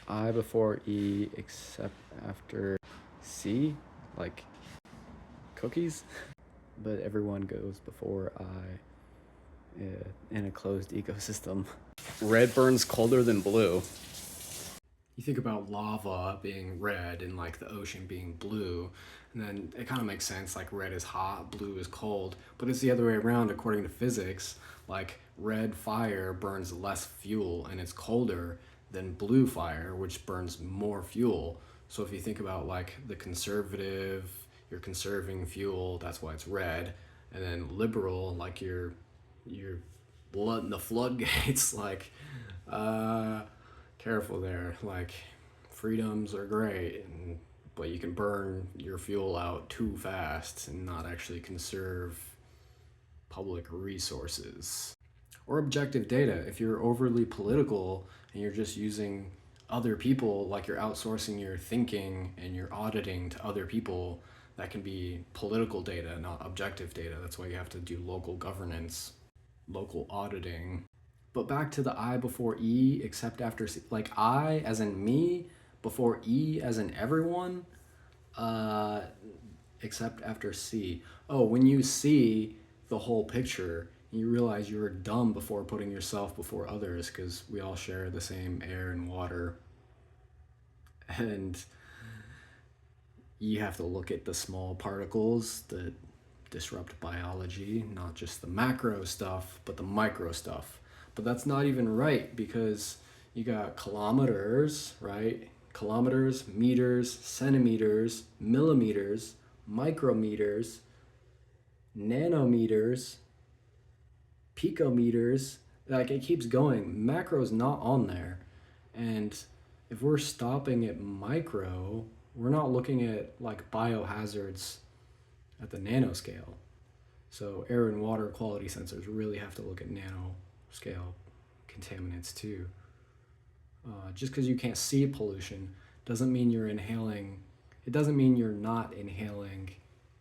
I before E except after C, like cookies. But everyone goes before I in a closed ecosystem. Red burns colder than blue. You think about lava being red and like the ocean being blue, and then it kind of makes sense, like red is hot, blue is cold, but it's the other way around according to physics. Like red fire burns less fuel and it's colder than blue fire, which burns more fuel. So if you think about like the conservative, you're conserving fuel, that's why it's red, and then liberal, like you're blood in the floodgates, like uh careful there. Like, freedoms are great, but you can burn your fuel out too fast and not actually conserve public resources. Or objective data. If you're overly political and you're just using other people, like you're outsourcing your thinking and your auditing to other people, that can be political data, not objective data. That's why you have to do local governance, local auditing. But back to the I before E, except after C. Like I as in me, before E as in everyone, uh, except after C. Oh, when you see the whole picture, you realize you were dumb before putting yourself before others because we all share the same air and water. And you have to look at the small particles that disrupt biology, not just the macro stuff, but the micro stuff. But that's not even right because you got kilometers, right? Kilometers, meters, centimeters, millimeters, micrometers, nanometers, picometers. Like it keeps going. Macro's not on there. And if we're stopping at micro, we're not looking at like biohazards at the nanoscale. So air and water quality sensors really have to look at nanoscale contaminants too. Just because you can't see pollution doesn't mean you're inhaling. It doesn't mean you're not inhaling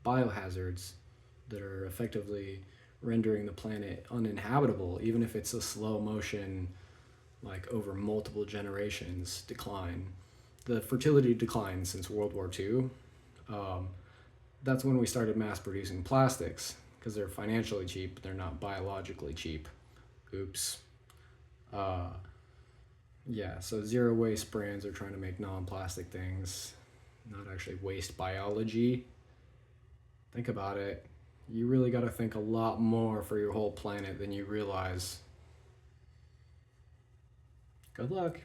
biohazards that are effectively rendering the planet uninhabitable, even if it's a slow motion, like over multiple generations decline. The fertility decline since World War II. Um, that's when we started mass producing plastics because they're financially cheap, but they're not biologically cheap. Oops. Uh, yeah, so zero waste brands are trying to make non plastic things, not actually waste biology. Think about it. You really got to think a lot more for your whole planet than you realize. Good luck.